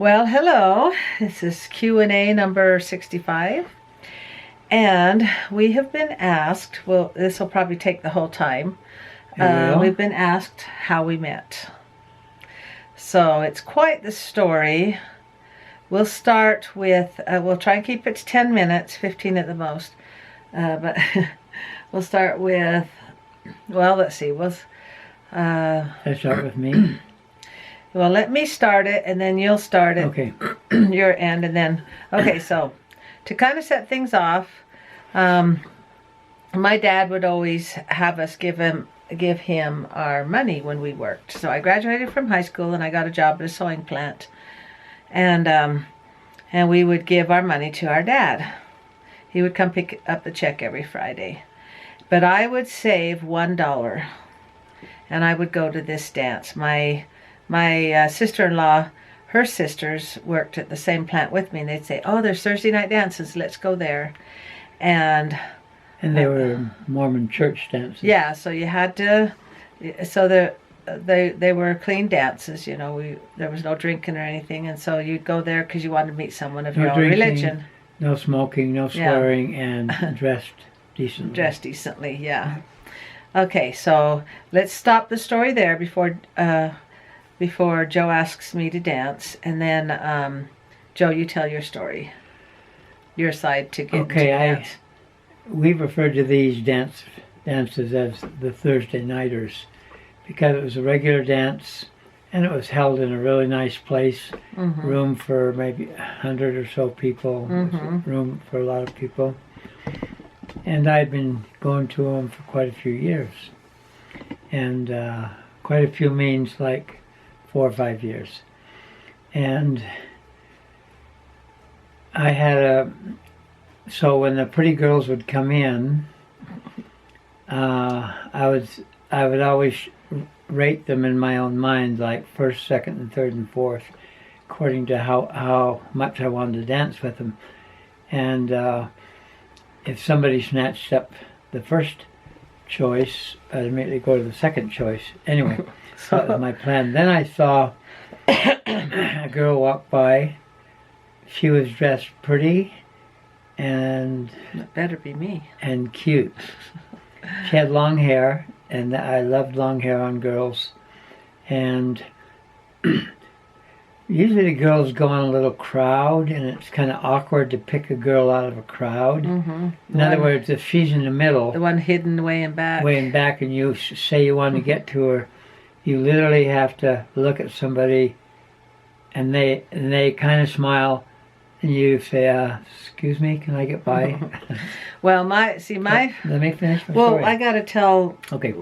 Well, hello. This is Q&A number 65. And we have been asked, well, this will probably take the whole time. We've been asked how we met. So it's quite the story. We'll start with, we'll try and keep it to 10 minutes, 15 at the most. But we'll start with, well, let's see. Let's start with me. Well, let me start it, and then you'll start it. Okay. Your end, and then... Okay, so, to kind of set things off, my dad would always have us give him our money when we worked. So I graduated from high school, and I got a job at a sewing plant. And we would give our money to our dad. He would come pick up the check every Friday. But I would save $1, and I would go to this dance. My sister-in-law, her sisters worked at the same plant with me, and they'd say, "Oh, there's Thursday night dances. Let's go there." And they were Mormon church dances. Yeah, so you had to. So they were clean dances. You know, there was no drinking or anything, and so you'd go there because you wanted to meet someone of your own religion. No smoking, no swearing, and dressed decently. Dressed decently, yeah. Okay, so let's stop the story there before Joe asks me to dance, and then Joe, you tell your story, your side to get to dance. We've referred to these dances as the Thursday nighters because it was a regular dance, and it was held in a really nice place, room for maybe 100 or so people, room for a lot of people, and I'd been going to them for quite a few years, and quite a few means like 4 or 5 years. And I had so when the pretty girls would come in, I would always rate them in my own mind, like first, second, and third, and fourth, according to how much I wanted to dance with them. And if somebody snatched up the first choice, I'd immediately go to the second choice. Anyway, so that was my plan. Then I saw a girl walk by. She was dressed pretty and... That better be me. And cute. She had long hair, and I loved long hair on girls. And usually the girls go in a little crowd, and it's kind of awkward to pick a girl out of a crowd. In other words, if she's in the middle... The one hidden way in back. Way in back, and you say you want to get to her, you literally have to look at somebody, and they kind of smile, and you say, "Excuse me, can I get by?" Well, let me finish my Well, story. I got to tell Okay.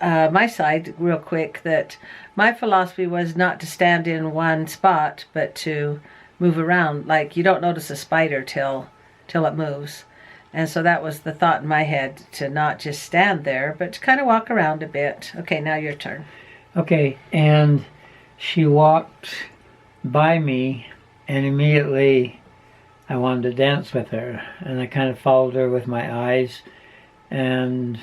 My side real quick, that my philosophy was not to stand in one spot, but to move around. Like, you don't notice a spider till it moves. And so that was the thought in my head, to not just stand there, but to kind of walk around a bit. Okay, now your turn. Okay, and she walked by me, and immediately I wanted to dance with her, and I kind of followed her with my eyes, and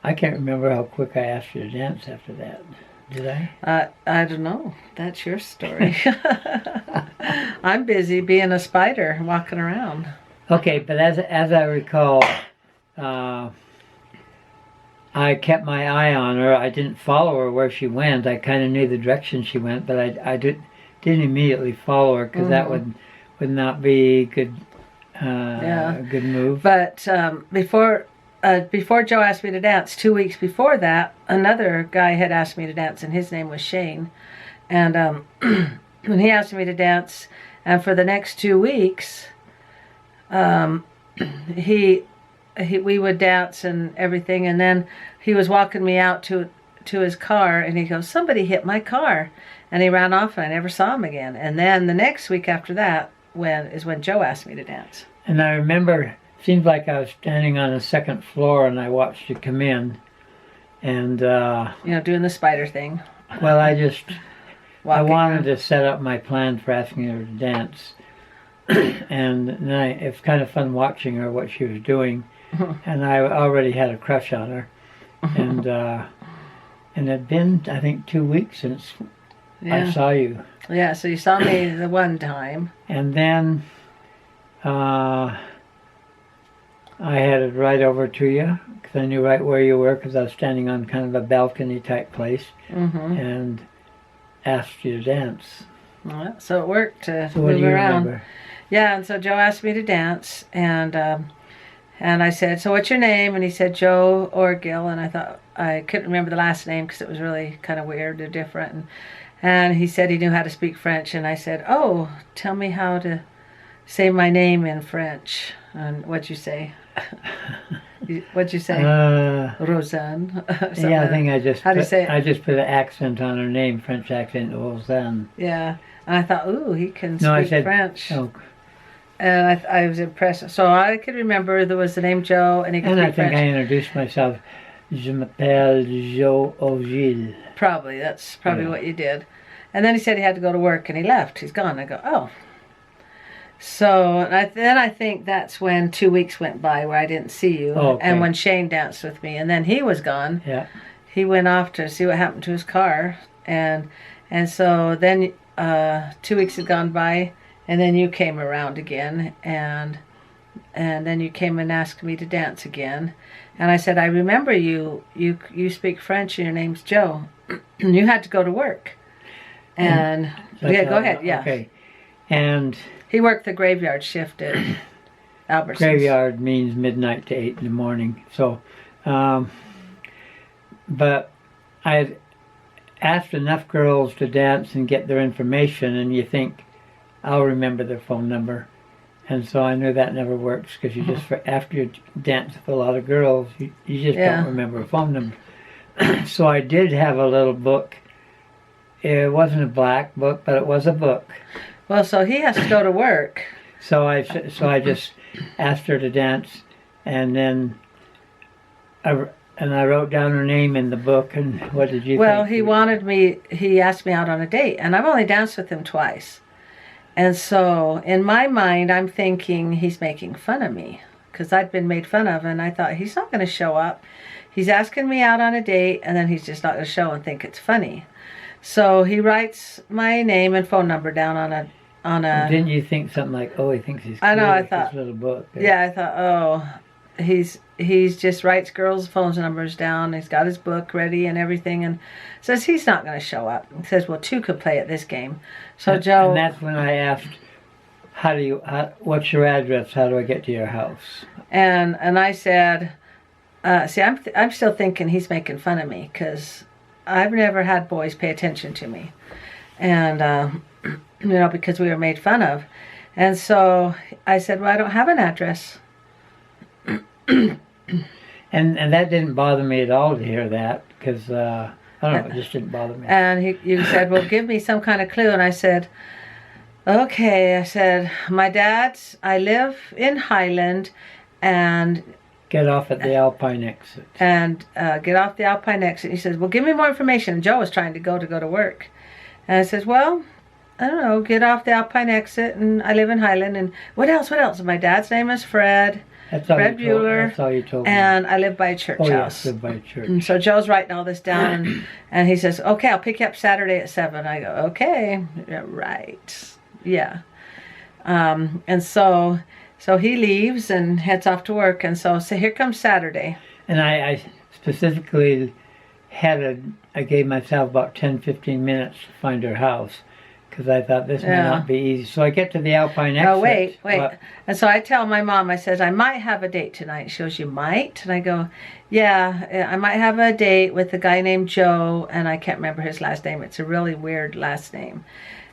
I can't remember how quick I asked her to dance after that. Did I? I don't know. That's your story. I'm busy being a spider, walking around. Okay, but as I recall, I kept my eye on her. I didn't follow her where she went. I kind of knew the direction she went, but I didn't immediately follow her, because that would not be good. A good move. But before Joe asked me to dance, 2 weeks before that, another guy had asked me to dance, and his name was Shane. And when he asked me to dance, and for the next 2 weeks, we would dance and everything, and then he was walking me out to his car, and he goes, "Somebody hit my car," and he ran off, and I never saw him again. And then the next week after that is when Joe asked me to dance. And I remember, it seemed like I was standing on the second floor, and I watched you come in, and doing the spider thing. Well, I wanted to set up my plan for asking her to dance. And then it was kind of fun watching her, what she was doing. And I already had a crush on her. And it had been, I think, 2 weeks since I saw you. Yeah, so you saw me the one time. And then I headed right over to you because I knew right where you were because I was standing on kind of a balcony type place and asked you to dance. Well, so it worked to So what move do you around. remember? Yeah, and so Joe asked me to dance, and I said, "So what's your name?" And he said, "Joe Orgill," and I thought I couldn't remember the last name because it was really kind of weird or different. And he said he knew how to speak French, and I said, "Oh, tell me how to say my name in French." And what'd you say? What'd you say? Rosanne. Yeah, I think I just how do you say it? I just put an accent on her name, French accent, Rosanne. Yeah, and I thought, "Ooh, he can No, I speak said French." Oh, And I was impressed. So I could remember there was the name Joe, and he could and I speak think French. I introduced myself. Je m'appelle Joe Orgill. Probably. That's probably Yeah. what you did. And then he said he had to go to work, and he left. He's gone. I go, oh. So then I think that's when 2 weeks went by where I didn't see you. Oh, okay. And when Shane danced with me. And then he was gone. Yeah. He went off to see what happened to his car. And so then 2 weeks had gone by, and then you came around again. And then you came and asked me to dance again. And I said, I remember you speak French and your name's Joe. And you had to go to work. And So yeah, go ahead, yeah. Okay. And He worked the graveyard shift at Albertsons. graveyard means midnight to 8 in the morning. So, but I had asked enough girls to dance and get their information, and you think, I'll remember their phone number. And so I knew that never works because you just, after you dance with a lot of girls, you just don't remember a phone number. So I did have a little book. It wasn't a black book, but it was a book. Well, so he has to go to work. So I just asked her to dance, and then I wrote down her name in the book. And what did you Well, think? he asked me out on a date, and I've only danced with him twice. And so in my mind, I'm thinking he's making fun of me because I'd been made fun of, and I thought he's not going to show up. He's asking me out on a date, and then he's just not going to show and think it's funny. So he writes my name and phone number down on a. Didn't you think something like, oh, he thinks he's cool I know. I with thought this little book? Yeah, I thought, oh, he's just writes girls' phone numbers down. He's got his book ready and everything, and says he's not going to show up. He says, well, two could play at this game. So Joe. And that's when I asked, what's your address? How do I get to your house? And I said, see, I'm still thinking he's making fun of me because I've never had boys pay attention to me, and because we were made fun of. And so I said, well, I don't have an address. And that didn't bother me at all to hear that because I don't know, it just didn't bother me. And you said, well, give me some kind of clue. And I said, okay. I said, I live in Highland, and Get off at the Alpine exit. And get off the Alpine exit. He says, well, give me more information. And Joe was trying to go to work. And I says, well, I don't know, get off the Alpine exit, and I live in Highland, and what else? And my dad's name is Fred. Fred Buhler. That's all you told me. And I live by a church house. Yes, live by a church. And so Joe's writing all this down, and he says, okay, I'll pick you up Saturday at 7. I go, okay, yeah, right, yeah. And so he leaves and heads off to work, and so here comes Saturday. And I specifically I gave myself about 10-15 minutes to find her house because I thought this may not be easy. So I get to the Alpine exit. Oh, wait. And so I tell my mom, I says, I might have a date tonight. She goes, you might? And I go, yeah, I might have a date with a guy named Joe, and I can't remember his last name. It's a really weird last name.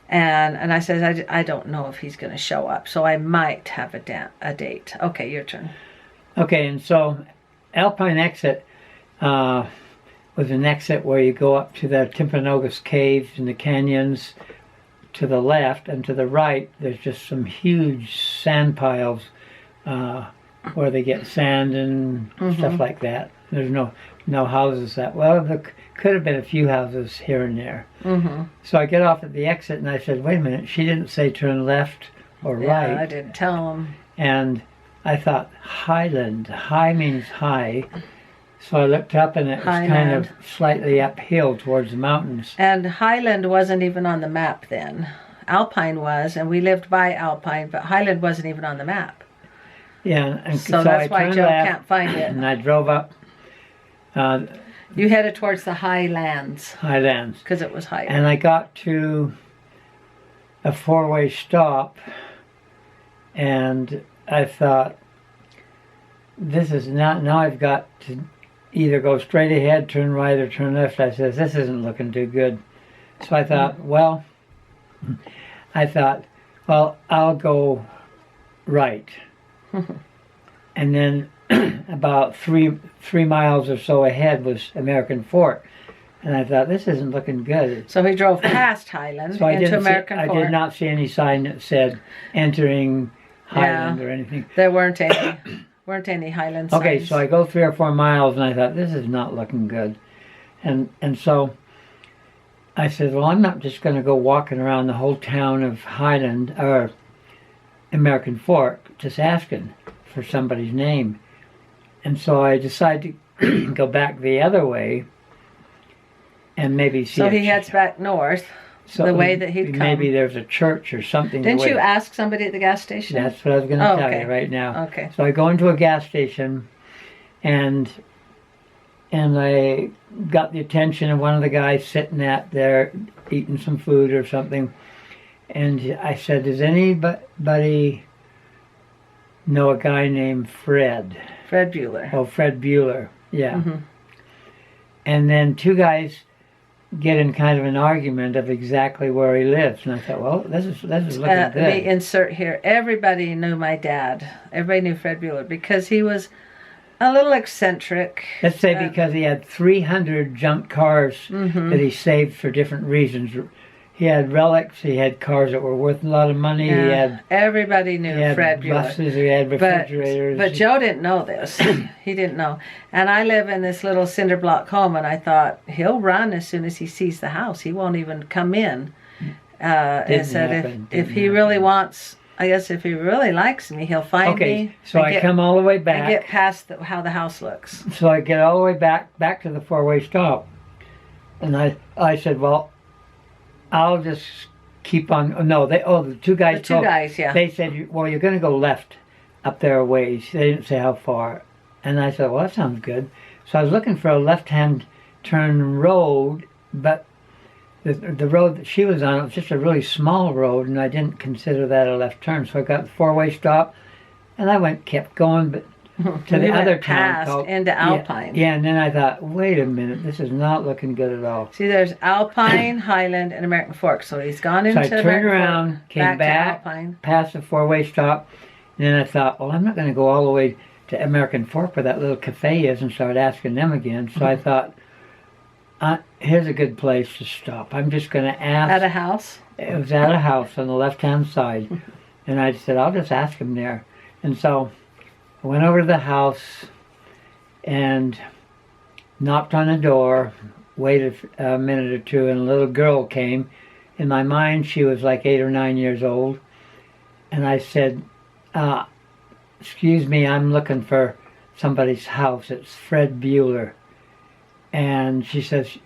And I says, I don't know if he's going to show up, so I might have a date. Okay, your turn. Okay, and so Alpine exit was an exit where you go up to the Timpanogos caves and the canyons. To the left and to the right, there's just some huge sand piles where they get sand and stuff like that. There's no houses that well. There could have been a few houses here and there. So I get off at the exit and I said, wait a minute, she didn't say turn left or right. Yeah, I didn't tell him. And I thought, Highland, high means high. So I looked up, and it was kind Highland. of slightly uphill towards the mountains. And Highland wasn't even on the map then. Alpine was, and we lived by Alpine, but Highland wasn't even on the map. Yeah, and So that's I why turned Joe left, can't find it. and I drove up You headed towards the Highlands Highlands. because it was higher. And I got to a four-way stop, and I thought, this is not, now I've got to either go straight ahead, turn right, or turn left. I said, this isn't looking too good. So I thought, well, I'll go right. And then about three miles or so ahead was American Fork. And I thought, this isn't looking good. So he drove past Highland So into American I Fork. did not see any sign that said entering Highland or anything. There weren't any Highland signs. Okay, so I go 3 or 4 miles, and I thought, this is not looking good. And so I said, well, I'm not just going to go walking around the whole town of Highland, or American Fork, just asking for somebody's name. And so I decided to go back the other way and maybe see. So he heads back north, the way that he'd come. Maybe there's a church or something. Didn't you ask somebody at the gas station? That's what I was going to tell you right now. Okay. So I go into a gas station, and I got the attention of one of the guys sitting out there eating some food or something. And I said, does anybody know a guy named Fred? Fred Buhler. Oh, Fred Buhler, yeah. Mm-hmm. And then 2 guys get in kind of an argument of exactly where he lives. And I thought, well, this is looking good. Let me insert here. Everybody knew my dad. Everybody knew Fred Buhler because he was a little eccentric. Let's say because he had 300 junk cars that he saved for different reasons. He had relics. He had cars that were worth a lot of money. Yeah. He had Everybody knew Fred Buhler. buses. He had refrigerators. But Joe didn't know this. He didn't know. And I live in this little cinder block home, and I thought, he'll run as soon as he sees the house. He won't even come in. And said, if he really wants, I guess if he really likes me, he'll find me. So I come all the way back. And get past how the house looks. So I get all the way back to the 4-way stop. And I said, well, I'll just keep on. No, the 2 guys. The 2 guys, yeah. They said, well, you're going to go left up there a ways. They didn't say how far. And I said, well, that sounds good. So I was looking for a left-hand turn road, but the road that she was on, it was just a really small road, and I didn't consider that a left turn. So I got the 4-way stop, and I kept going, but to the other town called into Alpine. Yeah, and then I thought, wait a minute, this is not looking good at all. See, there's Alpine, Highland, and American Fork. So he's gone into So I turned around, Fork, came back to Alpine. past the 4-way stop, and then I thought, well, I'm not going to go all the way to American Fork where that little cafe is and start asking them again. So I thought, here's a good place to stop. I'm just going to ask. At a house? It was at a house on the left-hand side. And I said, I'll just ask him there. And so I went over to the house and knocked on the door, waited a minute or 2, and a little girl came. In my mind, she was like 8 or 9 years old. And I said, excuse me, I'm looking for somebody's house. It's Fred Buhler. And she says,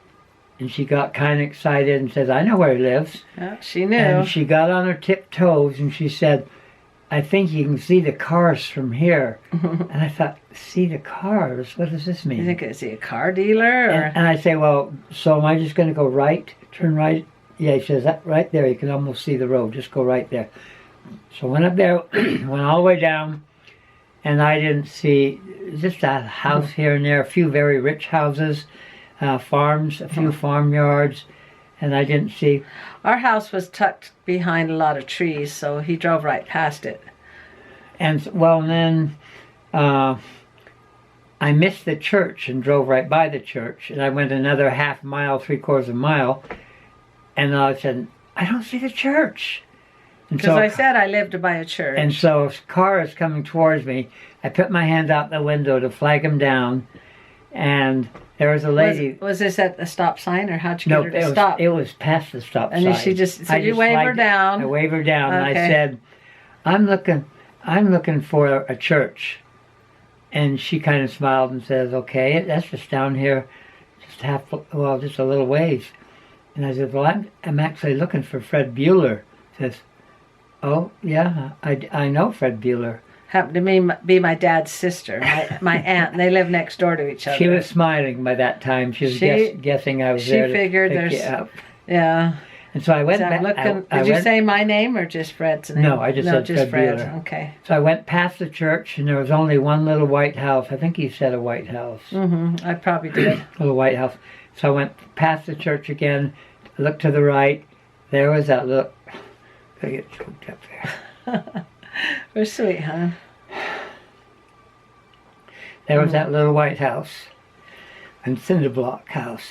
and she got kind of excited and says, I know where he lives. Yeah, she knew. And she got on her tiptoes and she said, I think you can see the cars from here. And I thought, see the cars? What does this mean? You think, is he a car dealer? Or? And I say, well, so am I just going to go right, turn right? Yeah, he says, that right there, you can almost see the road. Just go right there. So I went up there, went all the way down, and I didn't see just a house here and there, a few very rich houses, farms, a few farmyards, and I didn't see. Our house was tucked behind a lot of trees, so he drove right past it. And well, then I missed the church and drove right by the church, and I went another half mile, 3/4 of a mile, and I said, I don't see the church. Because I said I lived by a church. And so a car is coming towards me. I put my hand out the window to flag him down, and there was a lady. Was this at the stop sign, or how'd you get her to stop? It was past the stop sign. And she just, so you wave her down. I waved her down, and I said, I'm looking for a church. And she kind of smiled and says, okay, that's just down here, just just a little ways. And I said, well, I'm actually looking for Fred Buhler. Says, oh, yeah, I know Fred Buhler. Happened to be my dad's sister, my aunt. And they live next door to each other. She was smiling by that time. She was guessing I was there to figured pick you up. Yeah. And so I went back. Did you say my name or just Fred's name? No, I just said just Fred Fred. Buhler. Okay. So I went past the church, and there was only one little white house. I think he said a white house. Mm-hmm. I probably did. Little white house. So I went past the church again, looked to the right. There was that little... I get choked up there. We're sweet, huh? There was that little white house, and cinder block house.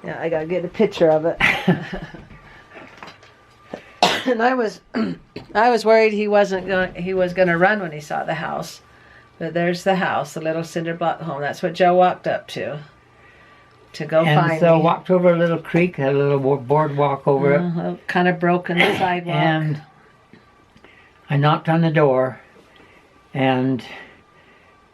Yeah, I gotta get a picture of it. And I was worried he was gonna run when he saw the house, but there's the house, the little cinder block home. That's what Joe walked up to go find me. And so walked over a little creek, had a little boardwalk over it. Kind of broken the sidewalk. And I knocked on the door, and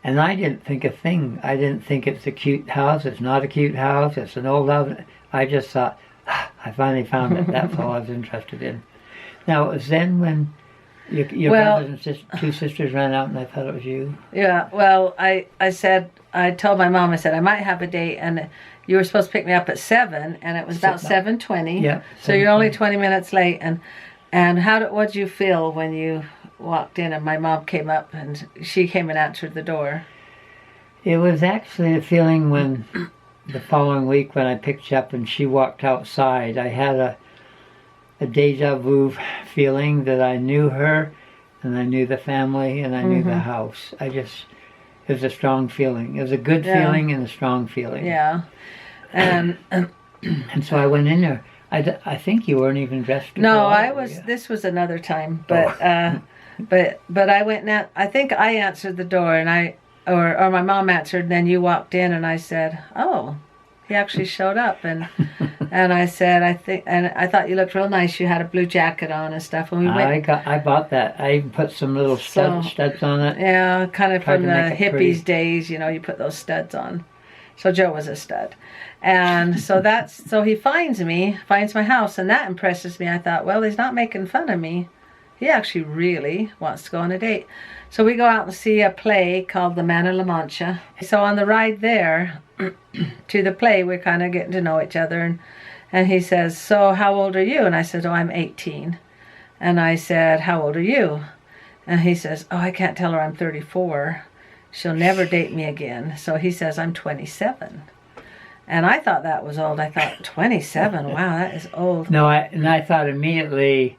I didn't think a thing. I didn't think it's a cute house. It's not a cute house. It's an old house. I just thought, I finally found it. That's all I was interested in. Now, it was then when your brothers and two sisters ran out, and I thought it was you. Yeah, well, I told my mom, I said, I might have a date, and you were supposed to pick me up at 7, and it was about 7:20. Yeah. So you're only 20 minutes late. And what did you feel when you walked in and my mom came up and she came and answered the door? It was actually a feeling when the following week when I picked you up and she walked outside, I had a deja vu feeling that I knew her and I knew the family and I knew the house. It was a strong feeling. It was a good feeling and a strong feeling. Yeah. And so I went in there. I think you weren't even dressed. No, I was. This was another time, but but I went now. I think I answered the door, and or my mom answered, and then you walked in, and I said, "Oh, he actually showed up," and and I said, I thought you looked real nice. You had a blue jacket on and stuff, and we went. I bought that. I even put some little studs on it. Yeah, kind of from the hippies pretty. days. You know, you put those studs on. So Joe was a stud. And so he finds my house, and that impresses me. I thought, well, he's not making fun of me. He actually really wants to go on a date. So we go out and see a play called The Man of La Mancha. So on the ride there to the play, we're kind of getting to know each other. And he says, so how old are you? And I said, oh, I'm 18. And I said, how old are you? And he says, oh, I can't tell her I'm 34. She'll never date me again. So he says, I'm 27. And I thought that was old. I thought, 27? Wow, that is old. No, I thought immediately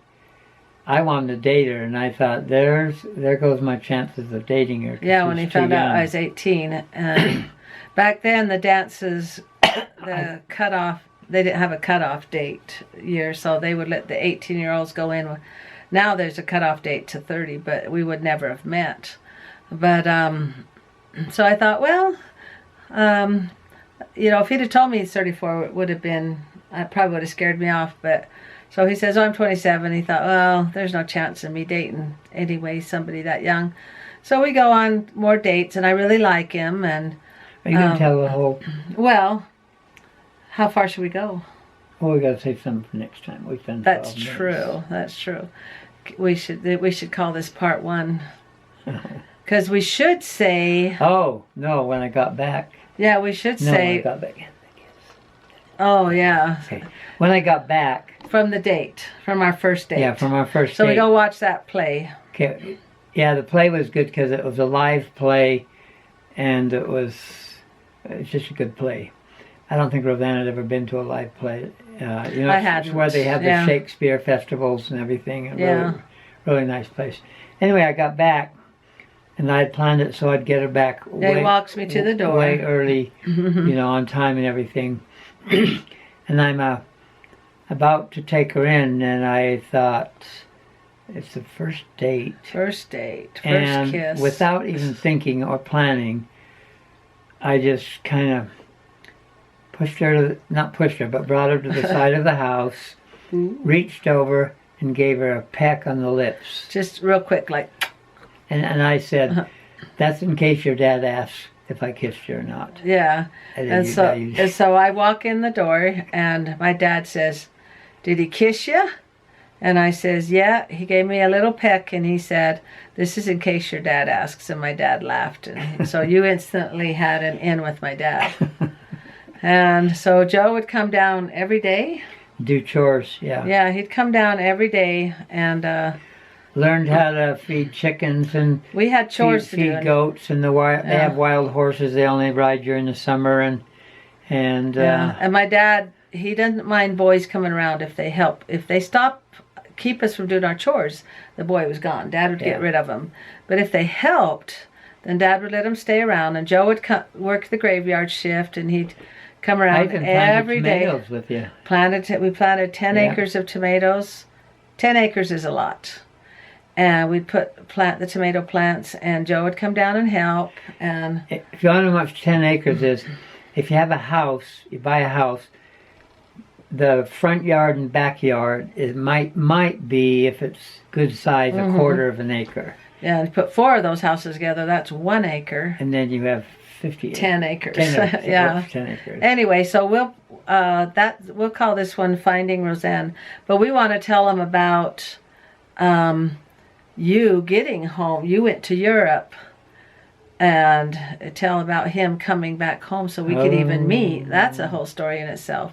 I wanted to date her, and I thought, there goes my chances of dating her. Yeah, when he found out I was 18. Back then, the dances, the cutoff, they didn't have a cutoff date year, so they would let the 18-year-olds go in. Now there's a cutoff date to 30, but we would never have met. But, so I thought, well, you know, if he'd have told me he's 34, it would have been, it probably would have scared me off. But, so he says, oh, I'm 27. He thought, well, there's no chance of me dating anyway, somebody that young. So we go on more dates, and I really like him. And are you going to tell the whole? Well, how far should we go? Well, we got to save something for next time. We've been. That's true. That's true. We should call this part 1. Because we should say... Oh, no, when I got back. Yeah, we should say... No, when I got back. Oh, yeah. Okay. When I got back... From the date. From our first date. Yeah, from our first date. So we go watch that play. Okay. Yeah, the play was good because it was a live play, and it was just a good play. I don't think Rosanne had ever been to a live play. You know, I hadn't. It's where they have the Shakespeare festivals and everything. And really nice place. Anyway, I got back, and I had planned it so I'd get her back. He walks me to the door. Way early, you know, on time and everything. And I'm about to take her in, and I thought, it's the first date. First date. First and kiss. Without even thinking or planning, I just kind of pushed her, not pushed her, but brought her to the side of the house, reached over, and gave her a peck on the lips. Just real quick, like... And I said, That's in case your dad asks if I kissed you or not. Yeah. And so I walk in the door, and my dad says, "Did he kiss you?" And I says, "Yeah." He gave me a little peck, and he said, "This is in case your dad asks." And my dad laughed. And so you instantly had an in with my dad. And so Joe would come down every day. Do chores, yeah. Yeah, he'd come down every day and learned how to feed chickens and we had chores to do. Feed goats, and they have wild horses. They only ride during the summer, and my dad, he doesn't mind boys coming around if they help. If they keep us from doing our chores, the boy was gone. Dad would get rid of them. But if they helped, then Dad would let them stay around, and Joe would work the graveyard shift, and he'd come around every day. With you. We planted 10 acres of tomatoes. 10 acres is a lot. And we'd plant the tomato plants, and Joe would come down and help. And if you want to know how much 10 acres is, if you have a house, you buy a house, the front yard and backyard might be, if it's good size, a quarter of an acre. Yeah, and put 4 of those houses together, that's 1 acre. And then you have 10 acres. 10 acres. Yeah. 10 acres. Anyway, so we'll call this one Finding Rosanne. But we want to tell them about you getting home. You went to Europe, and tell about him coming back home so we could even meet. That's a whole story in itself.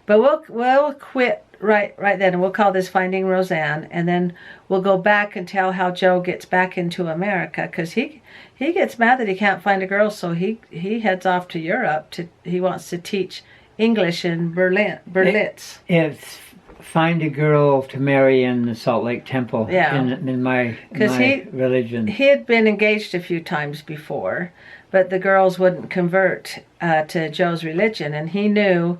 But we'll quit right then, and we'll call this Finding Rosanne, and then we'll go back and tell how Joe gets back into America, because he gets mad that he can't find a girl, so he heads off to Europe. He wants to teach English in Berlitz. It's find a girl to marry in the Salt Lake Temple. In my religion. He had been engaged a few times before, but the girls wouldn't convert to Joe's religion, and he knew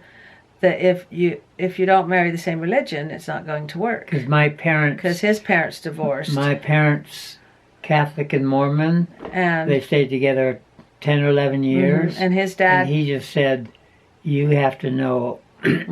that if you don't marry the same religion, it's not going to work. Because his parents divorced. My parents, Catholic and Mormon, and they stayed together 10 or 11 years. And his dad... And he just said, "You have to know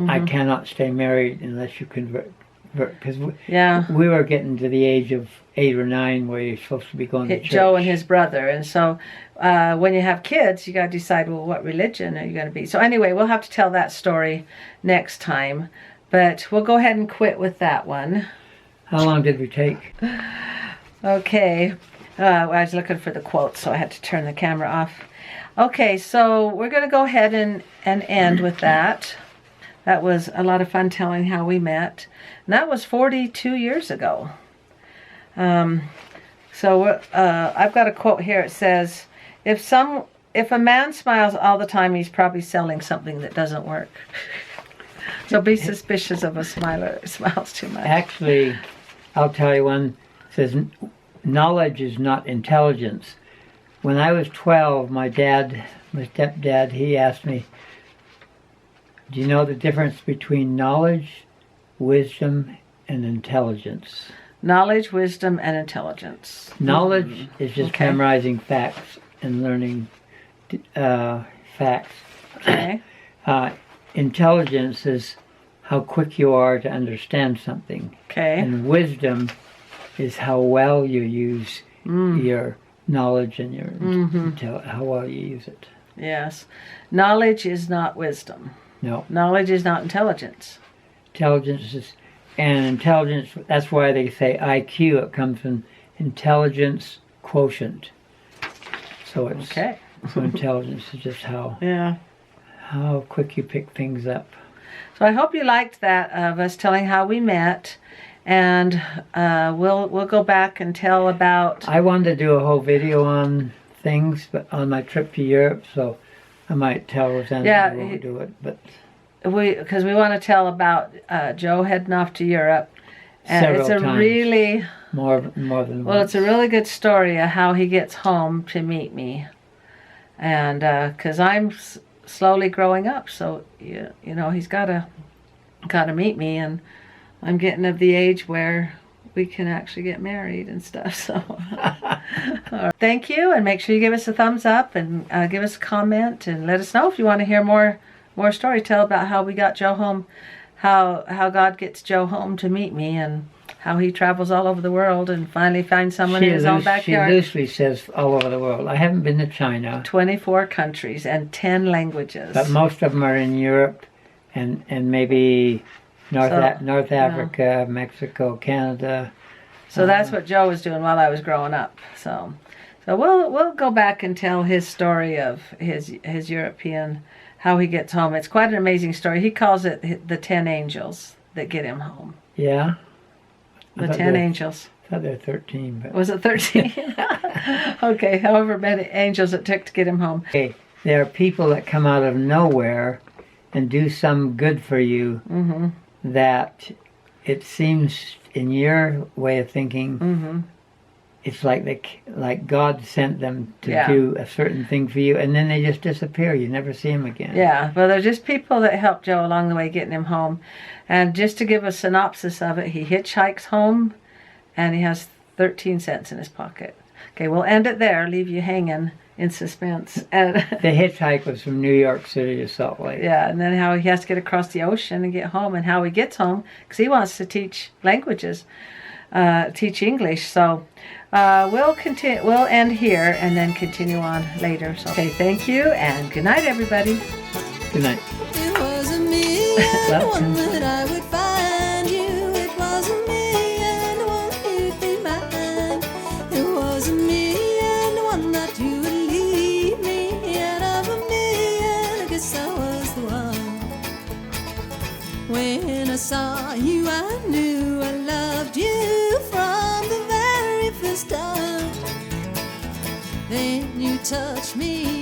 I cannot stay married unless you convert." Because we were getting to the age of 8 or 9 where you're supposed to be going to church. Joe and his brother. And so when you have kids, you got to decide, well, what religion are you going to be? So anyway, we'll have to tell that story next time. But we'll go ahead and quit with that one. How long did we take? Okay. I was looking for the quote, so I had to turn the camera off. Okay, so we're going to go ahead and end with that. That was a lot of fun telling how we met. And that was 42 years ago. So I've got a quote here. It says, if a man smiles all the time, he's probably selling something that doesn't work. So be suspicious of a smiler who smiles too much. Actually, I'll tell you one. It says, knowledge is not intelligence. When I was 12, my stepdad, he asked me, "Do you know the difference between knowledge, wisdom, and intelligence?" Knowledge, wisdom, and intelligence. Knowledge is just memorizing facts and learning facts. Okay. Intelligence is how quick you are to understand something. Okay. And wisdom is how well you use your knowledge and your how well you use it. Yes. Knowledge is not wisdom. No. Knowledge is not intelligence. Intelligence is, and intelligence, that's why they say IQ, it comes from intelligence quotient. So it's, so intelligence is just how quick you pick things up. So I hope you liked that of us telling how we met, and we'll go back and tell about... I wanted to do a whole video on things, but on my trip to Europe, so I might tell Rosanne I won't do it, but... Because we want to tell about Joe heading off to Europe. And Several it's a times. really... More than once. Well, it's a really good story of how he gets home to meet me. And because I'm slowly growing up, so, you know, he's got to meet me, and I'm getting of the age where we can actually get married and stuff. So thank you, and make sure you give us a thumbs up and give us a comment, and let us know if you want to hear more story. Tell about how we got Joe home, how God gets Joe home to meet me, and how he travels all over the world and finally finds someone in his own backyard. She loosely says all over the world. I haven't been to China. 24 countries and 10 languages. But most of them are in Europe and maybe North Africa, Mexico, Canada. So that's what Joe was doing while I was growing up. So we'll go back and tell his story of his European, how he gets home. It's quite an amazing story. He calls it the 10 angels that get him home. Yeah. The 10 angels. I thought there were 13. But. Was it 13? Okay, however many angels it took to get him home. Okay, there are people that come out of nowhere and do some good for you that it seems, in your way of thinking, it's like God sent them to do a certain thing for you, and then they just disappear. You never see them again. Yeah, well, they're just people that helped Joe along the way getting him home. And just to give a synopsis of it, he hitchhikes home, and he has 13 cents in his pocket. Okay, we'll end it there, leave you hanging in suspense. And the hitchhike was from New York City to Salt Lake. Yeah, and then how he has to get across the ocean and get home, and how he gets home, because he wants to teach languages, teach English. So we'll end here and then continue on later. So, okay, thank you, and good night, everybody. Good night. It was a me and one that I would find you. It was a me and one you'd be mine. It was a me and one that you would leave me. Out of a million, I guess I was the one. When I saw you, I knew I loved you from the very first time. Then you touched me